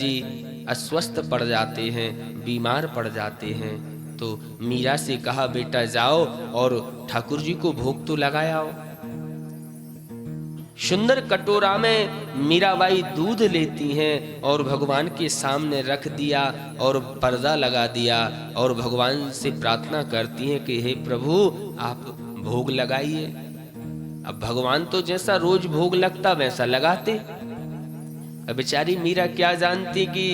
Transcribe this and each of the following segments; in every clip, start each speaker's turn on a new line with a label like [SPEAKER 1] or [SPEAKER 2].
[SPEAKER 1] जी अस्वस्थ पड़ जाते हैं, बीमार पड़ जाते हैं, तो मीरा से कहा बेटा जाओ और ठाकुर जी को भोग तो लगाया आओ। सुंदर कटोरा में मीराबाई दूध लेती हैं और भगवान के सामने रख दिया और पर्दा लगा दिया और भगवान से प्रार्थना करती हैं कि हे प्रभु आप भोग लगाइए। अब भगवान तो जैसा रोज भोग लगता वैसा लगाते। अब बेचारी मीरा क्या जानती कि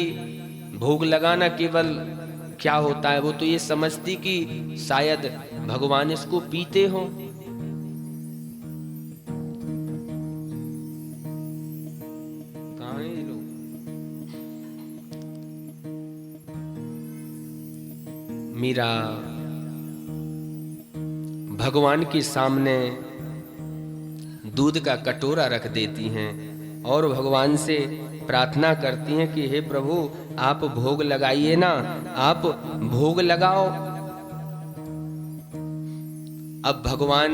[SPEAKER 1] भोग लगाना केवल क्या होता है, वो तो ये समझती कि शायद भगवान इसको पीते हो। मीरा भगवान के सामने दूध का कटोरा रख देती हैं और भगवान से प्रार्थना करती हैं कि हे प्रभु आप भोग लगाइए ना, आप भोग लगाओ। अब भगवान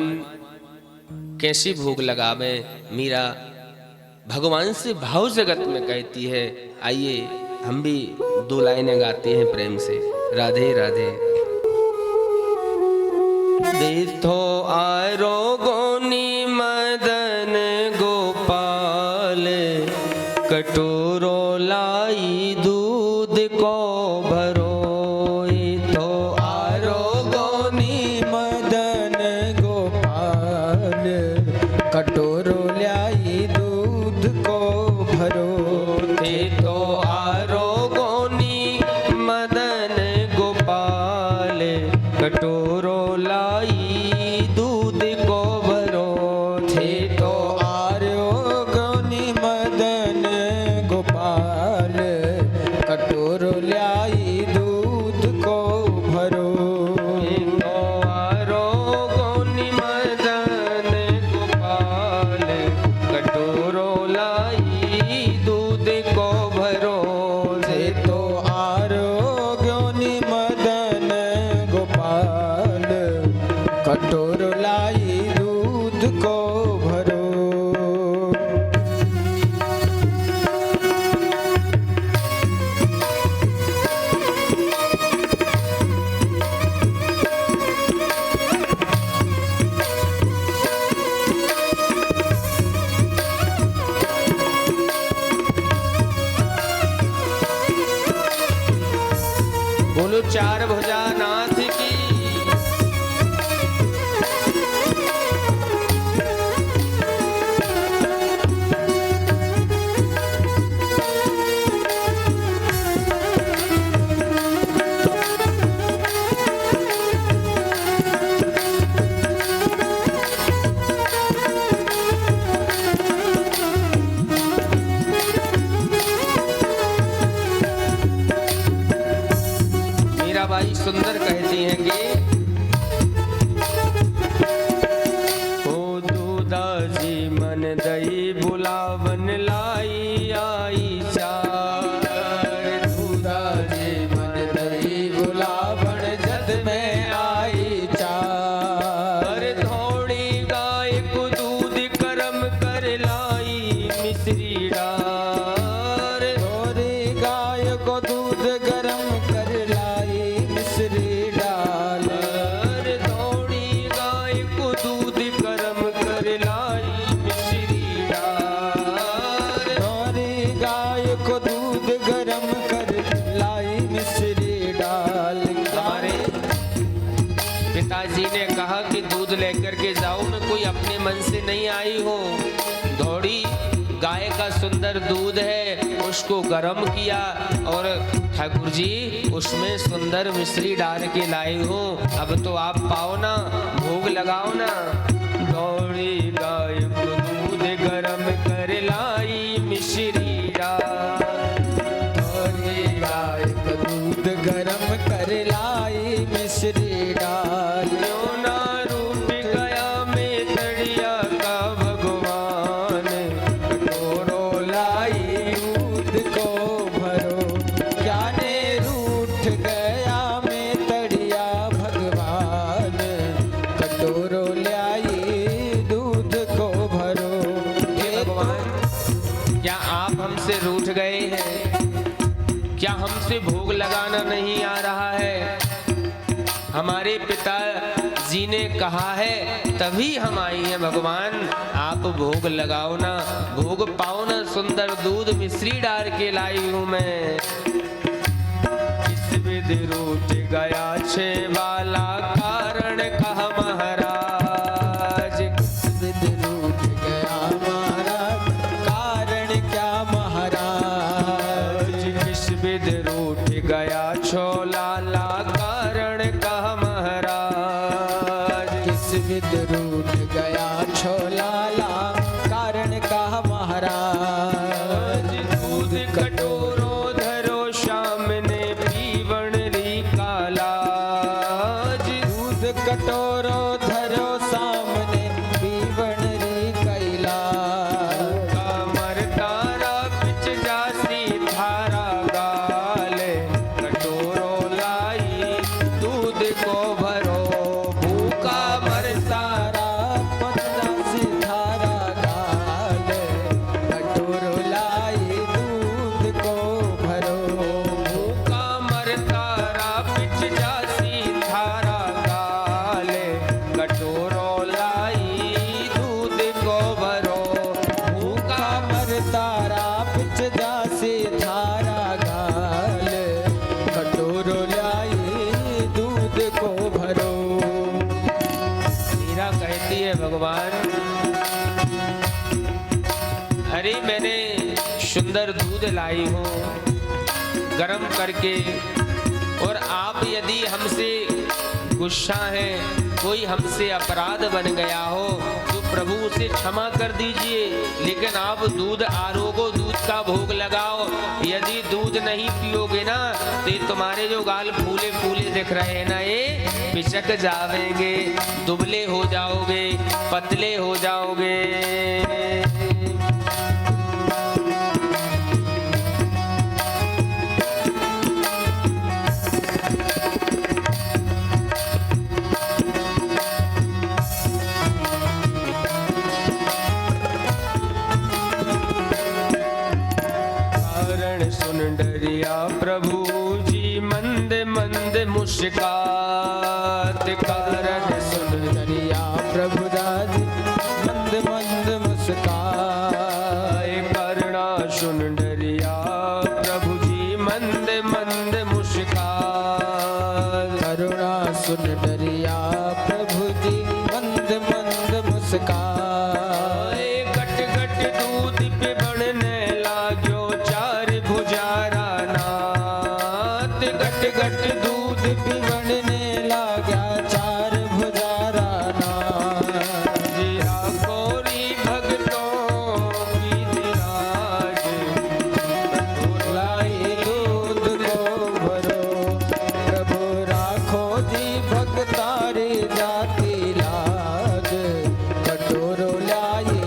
[SPEAKER 1] कैसे भोग लगावे? मीरा भगवान से भाव जगत में कहती है। आइए हम भी दो लाइनें गाते हैं प्रेम से। राधे राधे। देथो आरोगोनी मदन गोपाल, कटोरो लाई दूध को भरो। तो
[SPEAKER 2] आरोगोनी मदन गोपाल, कटोरो लाई दूध को भरो।
[SPEAKER 1] थे तो आरोगोनी मदन गोपाल, कटोरो लाई दूध को भरो।
[SPEAKER 2] थे तो आरोगोनी मदन गोपाल, कटोरो लाई दूध को भरो।
[SPEAKER 1] तो आरोगोनी मदन गोपाल, कटोरो लाई दूध को भरो।
[SPEAKER 2] थे तो आरोगोनी मदन गोपाल, कटोरो लाई दूध को भरो।
[SPEAKER 1] बोलो चार भुजानाथ की। मीराबाई सुंदर कहती हैं कि ओ दूधा जी मन दई बुलावन लाई आई चार।
[SPEAKER 2] दूधा जी मन दई बुलावन जद में आई चार।
[SPEAKER 1] थोड़ी गाय को दूध करम कर लाई मिश्री डार।
[SPEAKER 2] थोड़ी गाय को दूध गरम कर लाई मिश्री डाल।
[SPEAKER 1] थोड़ी गाय को दूध करम कर लाई मिश्री डार।
[SPEAKER 2] थोड़ी गाय को दूध गरम कर लाई मिश्री डाल।
[SPEAKER 1] हमारे पिताजी ने कहा कि दूध लेकर के जाओ, मैं कोई अपने मन से नहीं आई हो। थोड़ी गाय का सुंदर दूध है, उसको गर्म किया और ठाकुर जी उसमें सुंदर मिश्री डाल के लाई हूँ। अब तो आप पाओ ना, भोग लगाओ ना। दौड़ी गाय को दूध गर्म कर लाई मिश्री डाल।
[SPEAKER 2] थोड़ी गाय को दूध गरम कर लाई मिश्री डाल।
[SPEAKER 1] क्यों ना रूठ गया मैं तड़िया का भगवान,
[SPEAKER 2] कटोरो लाई दूध को भरो। क्या ने रूठ गया मैं तड़िया भगवान, कटोरो लाई दूध को भरो।
[SPEAKER 1] हे भगवान, क्या आप हमसे रूठ गए क्या हमसे भोग लगाना नहीं आ रहा है? हमारे पिता जी ने कहा है तभी हम आई हैं भगवान, आप भोग लगाओ ना, भोग पाओ ना। सुंदर दूध मिश्री डाल के लाई हूं मैं। किस विधि रूठ गया छे वाला, कारण कहा महाराज।
[SPEAKER 2] किस विधि रूठ गया महाराज, कारण क्या महाराज।
[SPEAKER 1] किस विधि रूठ गया छो लाला, कारण कहा महाराज।
[SPEAKER 2] किस विधि रूठ गया छो लाला, कारण कहा महाराज।
[SPEAKER 1] दूध कटोरो धरो सामने, पीवण री काला।
[SPEAKER 2] दूध कटोरो धरो सामने, पीवण री कैला।
[SPEAKER 1] कामर तारा पिच जासी थारा गाल, कटोरो लाई दूध को भरो, भूखा मर
[SPEAKER 2] तारा पचासी थारा गाल, कटोरो लाई दूध को भरो।
[SPEAKER 1] भूखा मर तारा पिच जासी थारा गाल, कटोरो लाई दूध को भरो। भूखा
[SPEAKER 2] मर तारा पिच जासी थारा गाल, कटोरो लाई दूध को भरो।
[SPEAKER 1] मीरा कहती है भगवान, अरे मैंने सुंदर दूध लाई हूँ गरम करके, और आप यदि हमसे गुस्सा है, कोई हमसे अपराध बन गया हो तो प्रभु उसे क्षमा कर दीजिए, लेकिन आप दूध आरोगो, दूध का भोग लगाओ। यदि दूध नहीं पियोगे ना तो तुम्हारे जो गाल फूले फूले दिख रहे हैं ना, ये पिचक जावेंगे, दुबले हो जाओगे, पतले हो जाओगे। कारण सुन डरिया प्रभु जी, मंद मंद मुस्कात। कारण सुन
[SPEAKER 2] डरिया प्रभु दादी, मंद मंद मुस्काए।
[SPEAKER 1] करुणा सुन डरिया प्रभु जी, मंद मंद मुस्कान।
[SPEAKER 2] करुणा सुन डरिया प्रभु जी, मंद मंद मुस्काए।
[SPEAKER 1] घट घट दूध पे बढ़ने लाग्यो, चार भुजारा नाथ। घट घट दूध पे
[SPEAKER 2] बढ़ने लागा चार भुजारा नाथ।
[SPEAKER 1] जीरा कोरी भगतों की दिराज,
[SPEAKER 2] लाई दूध को भरो, प्रभु राखो जी भगतारी जाति लाज। कटोरो लाई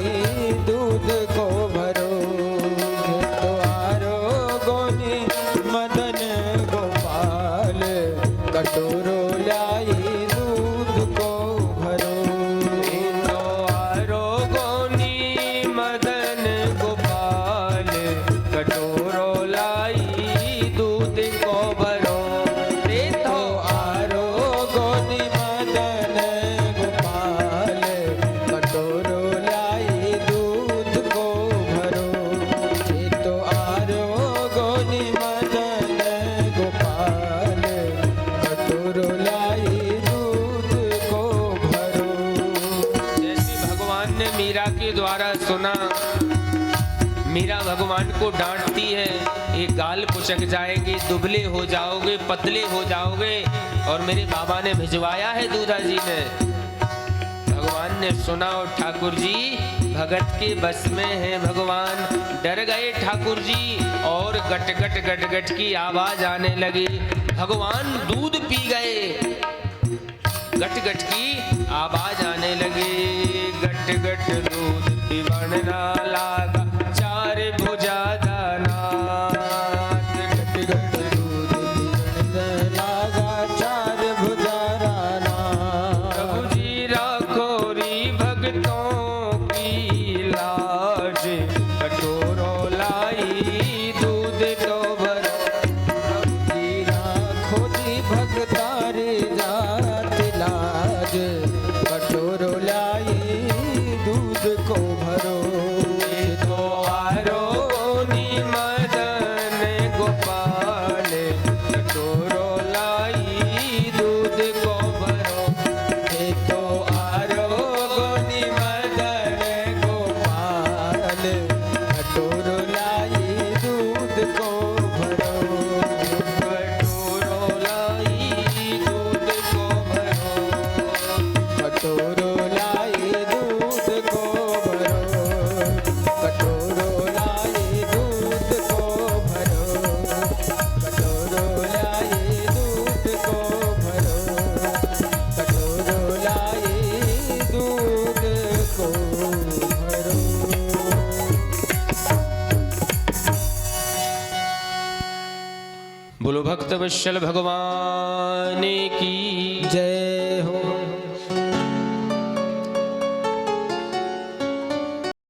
[SPEAKER 2] दूध को भरो, तो आरो गोनी मदन गोपाल। कटोरो लाई दूध को भरो,
[SPEAKER 1] तो आरोगोनी मदन गोपाल। कटोरो लाई दूध को भरो, रे तो
[SPEAKER 2] आरो गोनी मदन गोपाल। कटोरो लाई दूध को भरो, ये तो आरो गोनी मदन गोपाल। कटोरो लाई दूध को भरो।
[SPEAKER 1] जैसे भगवान ने मीरा के द्वारा सुना, मीरा भगवान को डांटती है, ये गाल पुचक जाएंगे, दुबले हो जाओगे, पतले हो जाओगे, और मेरे बाबा ने भिजवाया है दूधा जी ने। भगवान ने सुना और ठाकुर जी भगत के बस में है भगवान। डर गए ठाकुर जी और गट गट गट गट की आवाज आने लगी। भगवान दूध पी गए, गट गट की आवाज आने लगी। गट गट दूध पीवना लागा, चार भुजा दाना।
[SPEAKER 2] गट गट दूध पीवना लागा, चार भुजा दाना।
[SPEAKER 1] प्रभु जी राखो री भगतों की लाज, कटोरो लाई दूध तो भरो। बोलो भक्त वत्सल भगवान की
[SPEAKER 2] जय।